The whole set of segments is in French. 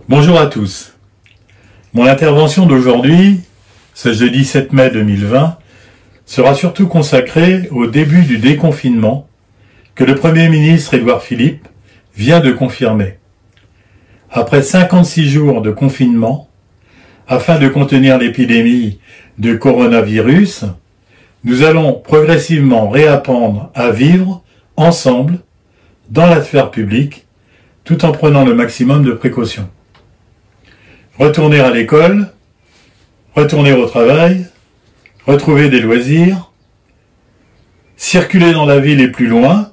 Bonjour à tous. Mon intervention d'aujourd'hui, ce jeudi 7 mai 2020, sera surtout consacrée au début du déconfinement que le Premier ministre Édouard Philippe vient de confirmer. Après 56 jours de confinement, afin de contenir l'épidémie de coronavirus, nous allons progressivement réapprendre à vivre ensemble dans la sphère publique, tout en prenant le maximum de précautions. Retourner à l'école, retourner au travail, retrouver des loisirs, circuler dans la ville et plus loin,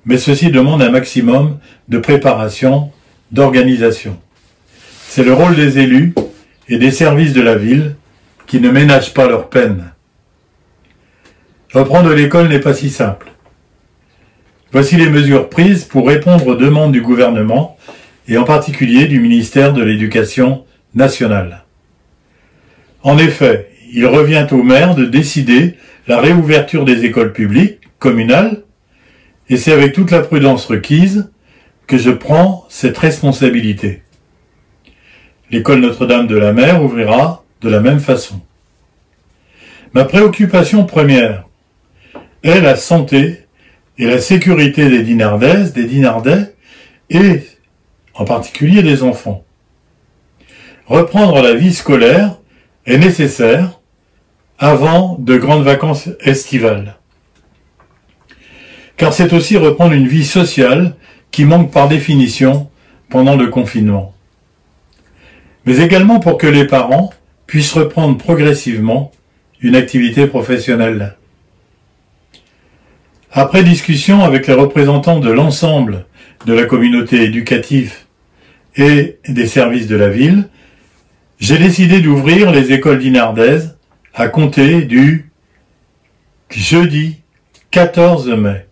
mais ceci demande un maximum de préparation, d'organisation. C'est le rôle des élus et des services de la ville qui ne ménagent pas leur peine. Reprendre l'école n'est pas si simple. Voici les mesures prises pour répondre aux demandes du gouvernement et en particulier du ministère de l'Éducation nationale. En effet, il revient aux maires de décider la réouverture des écoles publiques, communales, et c'est avec toute la prudence requise que je prends cette responsabilité. L'école Notre-Dame de la Mer ouvrira de la même façon. Ma préoccupation première est la santé et la sécurité des Dinardaises, des Dinardais et en particulier des enfants. Reprendre la vie scolaire est nécessaire avant de grandes vacances estivales. Car c'est aussi reprendre une vie sociale qui manque par définition pendant le confinement. Mais également pour que les parents puissent reprendre progressivement une activité professionnelle. Après discussion avec les représentants de l'ensemble de la communauté éducative et des services de la ville, j'ai décidé d'ouvrir les écoles dinardaises à compter du jeudi 14 mai.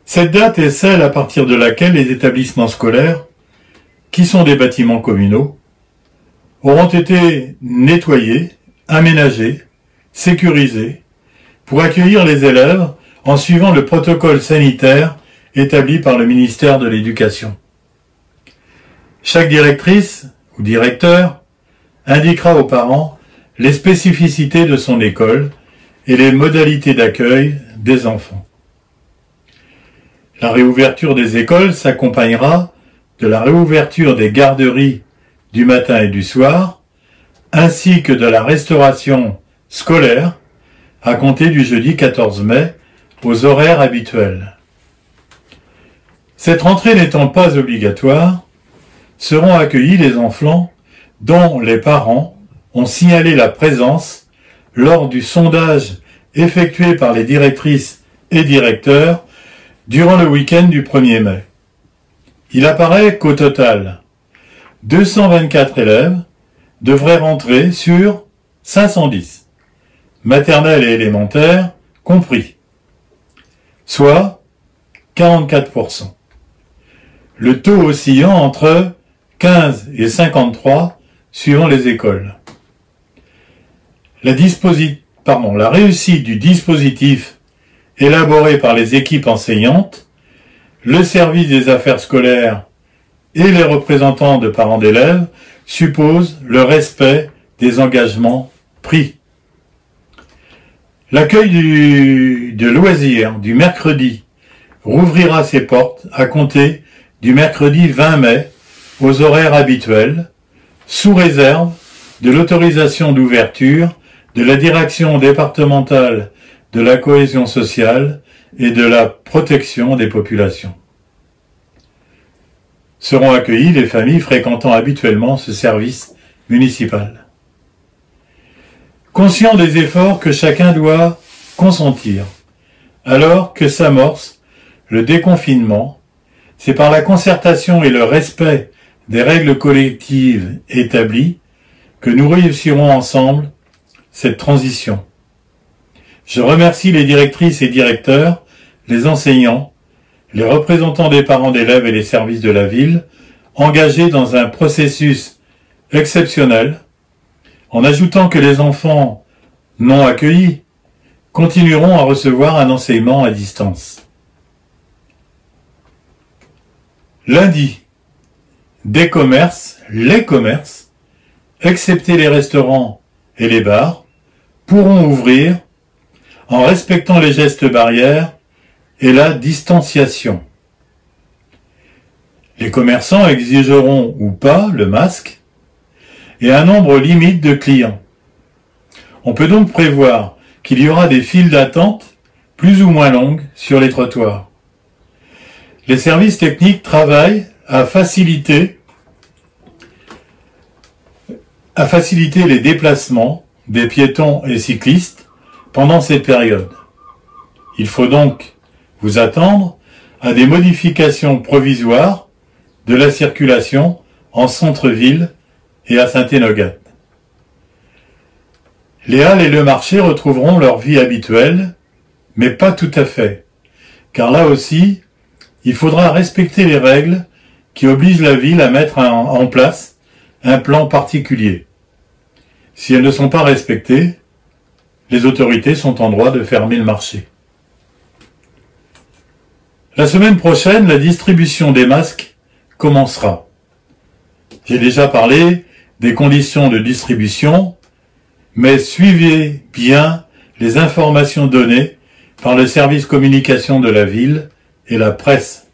Cette date est celle à partir de laquelle les établissements scolaires, qui sont des bâtiments communaux, auront été nettoyés, aménagés, sécurisés, pour accueillir les élèves en suivant le protocole sanitaire établi par le ministère de l'Éducation. Chaque directrice ou directeur indiquera aux parents les spécificités de son école et les modalités d'accueil des enfants. La réouverture des écoles s'accompagnera de la réouverture des garderies du matin et du soir, ainsi que de la restauration scolaire à compter du jeudi 14 mai aux horaires habituels. Cette rentrée n'étant pas obligatoire, seront accueillis les enfants dont les parents ont signalé la présence lors du sondage effectué par les directrices et directeurs durant le week-end du 1er mai. Il apparaît qu'au total, 224 élèves devraient rentrer sur 510, maternelle et élémentaire compris, soit 44%. Le taux oscillant entre 15 et 53 suivant les écoles. La réussite du dispositif élaboré par les équipes enseignantes, le service des affaires scolaires et les représentants de parents d'élèves suppose le respect des engagements pris. L'accueil de loisirs du mercredi rouvrira ses portes à compter du mercredi 20 mai aux horaires habituels, sous réserve de l'autorisation d'ouverture de la direction départementale de la cohésion sociale et de la protection des populations. Seront accueillies les familles fréquentant habituellement ce service municipal. Conscient des efforts que chacun doit consentir, alors que s'amorce le déconfinement, c'est par la concertation et le respect des règles collectives établies que nous réussirons ensemble cette transition. Je remercie les directrices et directeurs, les enseignants, les représentants des parents d'élèves et les services de la ville, engagés dans un processus exceptionnel, en ajoutant que les enfants non accueillis continueront à recevoir un enseignement à distance. Lundi, des commerces, les commerces, excepté les restaurants et les bars, pourront ouvrir en respectant les gestes barrières et la distanciation. Les commerçants exigeront ou pas le masque et un nombre limite de clients. On peut donc prévoir qu'il y aura des files d'attente plus ou moins longues sur les trottoirs. Les services techniques travaillent à faciliter les déplacements des piétons et cyclistes pendant cette période. Il faut donc vous attendre à des modifications provisoires de la circulation en centre-ville et à Saint-Énogat. Les halles et le marché retrouveront leur vie habituelle, mais pas tout à fait, car là aussi, il faudra respecter les règles qui obligent la ville à mettre en place un plan particulier. Si elles ne sont pas respectées, les autorités sont en droit de fermer le marché. La semaine prochaine, la distribution des masques commencera. J'ai déjà parlé des conditions de distribution, mais suivez bien les informations données par le service communication de la ville et la presse.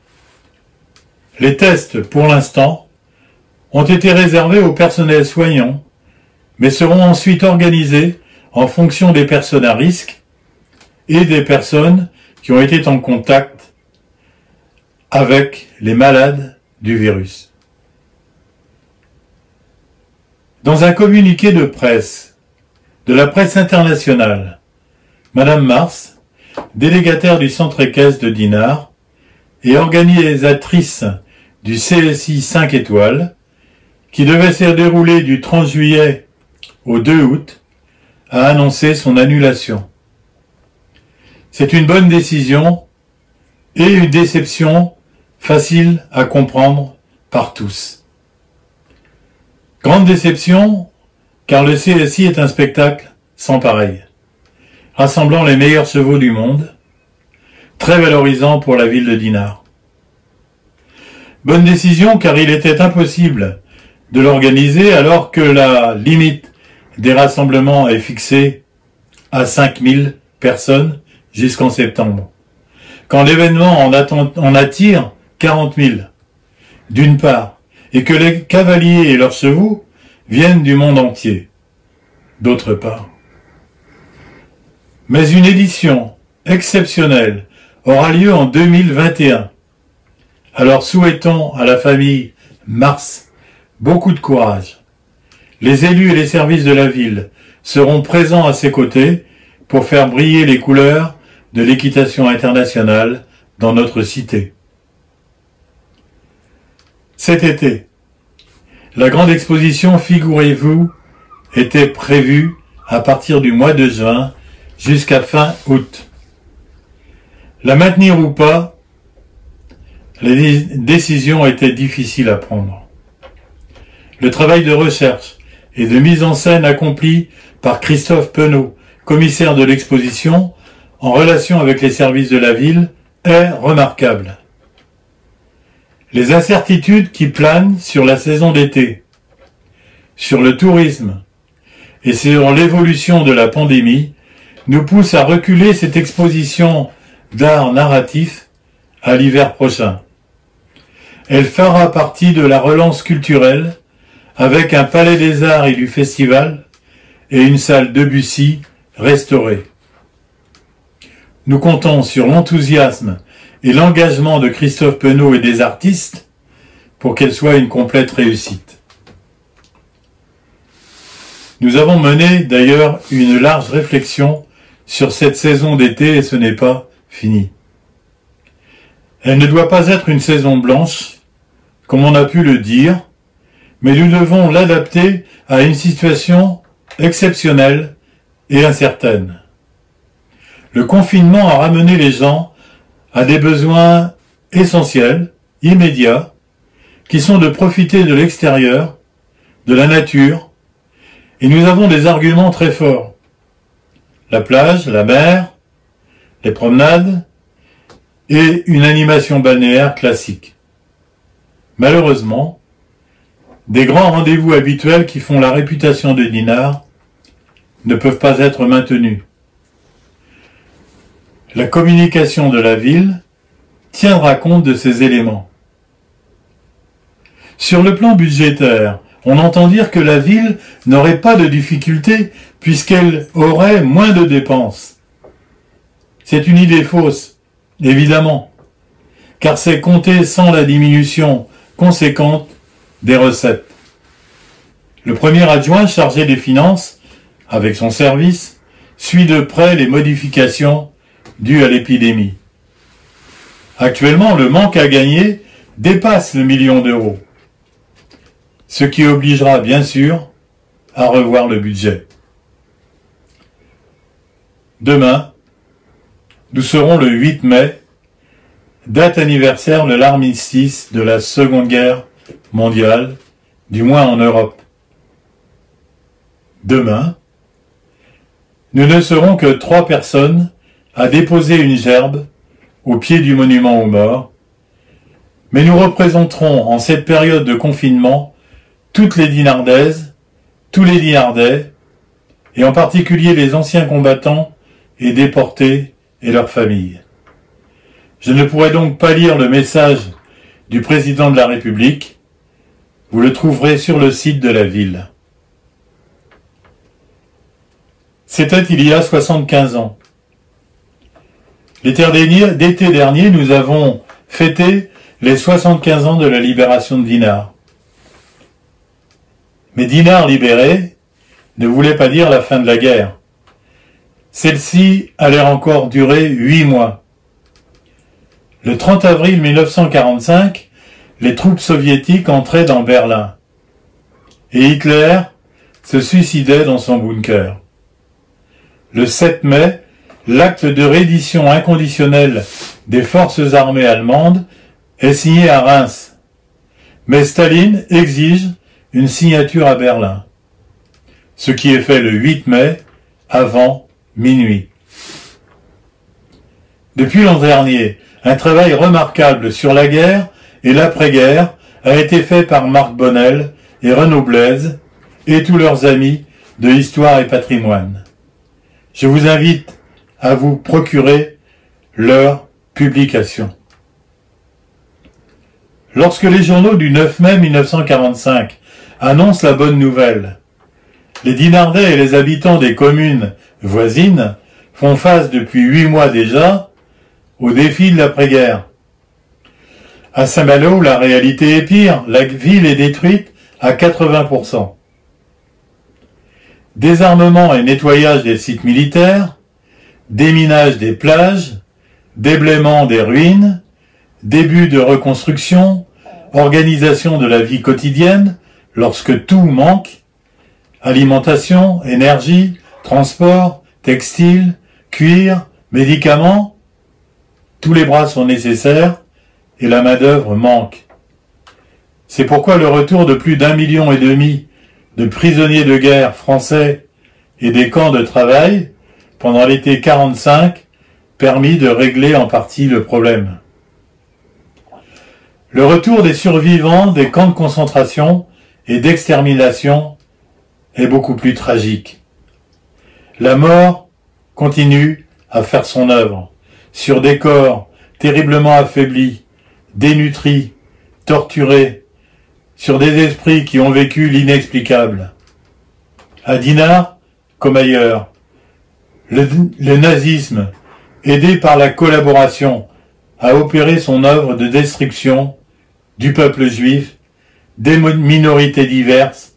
Les tests, pour l'instant, ont été réservés au personnel soignant, mais seront ensuite organisés en fonction des personnes à risque et des personnes qui ont été en contact avec les malades du virus. Dans un communiqué de presse, de la presse internationale, Madame Mars, délégataire du centre équestre de Dinard et organisatrice du CSI 5 étoiles, qui devait se dérouler du 30 juillet au 2 août, a annoncé son annulation. C'est une bonne décision et une déception facile à comprendre par tous. Grande déception, car le CSI est un spectacle sans pareil, rassemblant les meilleurs chevaux du monde, très valorisant pour la ville de Dinard. Bonne décision, car il était impossible de l'organiser alors que la limite des rassemblements est fixée à 5000 personnes jusqu'en septembre. Quand l'événement en attire 40 000, d'une part, et que les cavaliers et leurs chevaux viennent du monde entier, d'autre part. Mais une édition exceptionnelle aura lieu en 2021. Alors souhaitons à la famille Mars beaucoup de courage. Les élus et les services de la ville seront présents à ses côtés pour faire briller les couleurs de l'équitation internationale dans notre cité. Cet été, la grande exposition, figurez-vous, était prévue à partir du mois de juin jusqu'à fin août. La maintenir ou pas, les décisions étaient difficiles à prendre. Le travail de recherche et de mise en scène accompli par Christophe Penaud, commissaire de l'exposition, en relation avec les services de la ville, est remarquable. Les incertitudes qui planent sur la saison d'été, sur le tourisme et sur l'évolution de la pandémie nous poussent à reculer cette exposition d'art narratif à l'hiver prochain. Elle fera partie de la relance culturelle avec un palais des arts et du festival et une salle Debussy restaurée. Nous comptons sur l'enthousiasme et l'engagement de Christophe Penaud et des artistes pour qu'elle soit une complète réussite. Nous avons mené d'ailleurs une large réflexion sur cette saison d'été et ce n'est pas fini. Elle ne doit pas être une saison blanche, comme on a pu le dire, mais nous devons l'adapter à une situation exceptionnelle et incertaine. Le confinement a ramené les gens à des besoins essentiels, immédiats, qui sont de profiter de l'extérieur, de la nature, et nous avons des arguments très forts. La plage, la mer, les promenades et une animation balnéaire classique. Malheureusement, des grands rendez-vous habituels qui font la réputation de Dinard ne peuvent pas être maintenus. La communication de la ville tiendra compte de ces éléments. Sur le plan budgétaire, on entend dire que la ville n'aurait pas de difficultés puisqu'elle aurait moins de dépenses. C'est une idée fausse, évidemment, car c'est compté sans la diminution conséquente des recettes. Le premier adjoint chargé des finances, avec son service, suit de près les modifications dues à l'épidémie. Actuellement, le manque à gagner dépasse le million d'euros, ce qui obligera bien sûr à revoir le budget. Demain, nous serons le 8 mai, date anniversaire de l'armistice de la Seconde Guerre mondiale, du moins en Europe. Demain, nous ne serons que 3 personnes à déposer une gerbe au pied du monument aux morts, mais nous représenterons en cette période de confinement toutes les Dinardaises, tous les Dinardais, et en particulier les anciens combattants et déportés et leurs familles. Je ne pourrai donc pas lire le message du président de la République. Vous le trouverez sur le site de la ville. C'était il y a 75 ans. L'été dernier, nous avons fêté les 75 ans de la libération de Dinard. Mais Dinard libéré ne voulait pas dire la fin de la guerre. Celle-ci allait encore durer 8 mois. Le 30 avril 1945, les troupes soviétiques entraient dans Berlin. Et Hitler se suicidait dans son bunker. Le 7 mai, l'acte de reddition inconditionnelle des forces armées allemandes est signé à Reims. Mais Staline exige une signature à Berlin, ce qui est fait le 8 mai avant minuit. Depuis l'an dernier, un travail remarquable sur la guerre et l'après-guerre a été fait par Marc Bonnel et Renaud Blaise et tous leurs amis de Histoire et Patrimoine. Je vous invite à vous procurer leur publication. Lorsque les journaux du 9 mai 1945 annoncent la bonne nouvelle, les Dinardais et les habitants des communes voisines font face depuis 8 mois déjà au défi de l'après-guerre. À Saint-Malo, la réalité est pire, la ville est détruite à 80%. Désarmement et nettoyage des sites militaires, déminage des plages, déblaiement des ruines, début de reconstruction, organisation de la vie quotidienne lorsque tout manque, alimentation, énergie, transport, textile, cuir, médicaments, tous les bras sont nécessaires et la main-d'œuvre manque. C'est pourquoi le retour de plus d'1,5 million de prisonniers de guerre français et des camps de travail pendant l'été 45 permit de régler en partie le problème. Le retour des survivants des camps de concentration et d'extermination est beaucoup plus tragique. La mort continue à faire son œuvre sur des corps terriblement affaiblis, dénutris, torturés, sur des esprits qui ont vécu l'inexplicable. À Dinard, comme ailleurs, le nazisme, aidé par la collaboration, a opéré son œuvre de destruction du peuple juif, des minorités diverses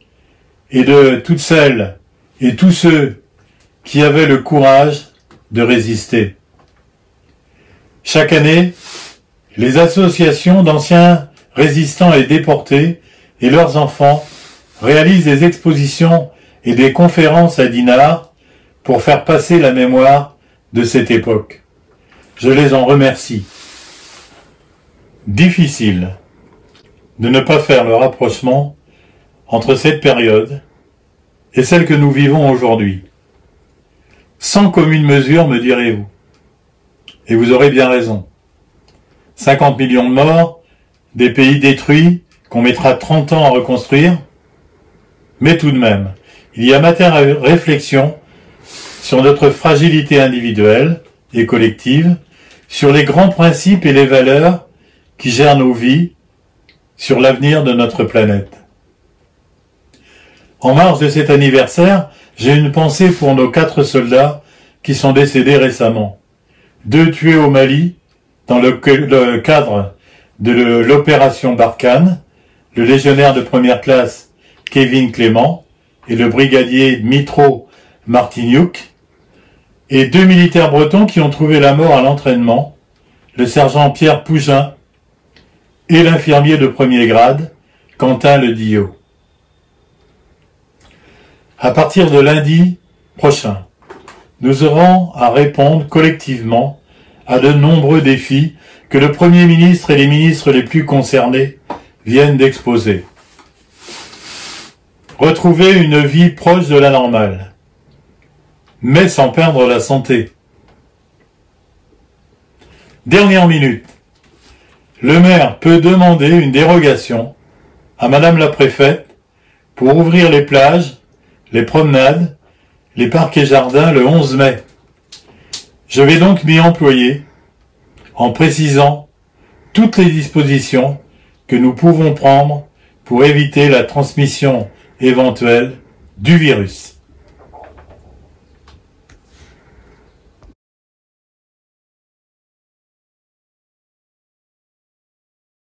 et de toutes celles et tous ceux qui avaient le courage de résister. Chaque année, les associations d'anciens résistants et déportés et leurs enfants réalisent des expositions et des conférences à Dinard pour faire passer la mémoire de cette époque. Je les en remercie. Difficile de ne pas faire le rapprochement entre cette période et celle que nous vivons aujourd'hui. Sans commune mesure, me direz-vous. Et vous aurez bien raison. 50 millions de morts, des pays détruits, qu'on mettra 30 ans à reconstruire, mais tout de même, il y a matière à réflexion sur notre fragilité individuelle et collective, sur les grands principes et les valeurs qui gèrent nos vies, sur l'avenir de notre planète. En marge de cet anniversaire, j'ai une pensée pour nos 4 soldats qui sont décédés récemment. 2 tués au Mali dans le cadre de l'opération Barkhane, le légionnaire de première classe Kevin Clément et le brigadier Dmitro Martignouk, et 2 militaires bretons qui ont trouvé la mort à l'entraînement, le sergent Pierre Pougin et l'infirmier de premier grade, Quentin Le Dillot. À partir de lundi prochain, nous aurons à répondre collectivement à de nombreux défis que le Premier ministre et les ministres les plus concernés viennent d'exposer. Retrouver une vie proche de la normale, mais sans perdre la santé. Dernière minute. Le maire peut demander une dérogation à Madame la préfète pour ouvrir les plages, les promenades, les parcs et jardins le 11 mai. Je vais donc m'y employer en précisant toutes les dispositions que nous pouvons prendre pour éviter la transmission éventuelle du virus.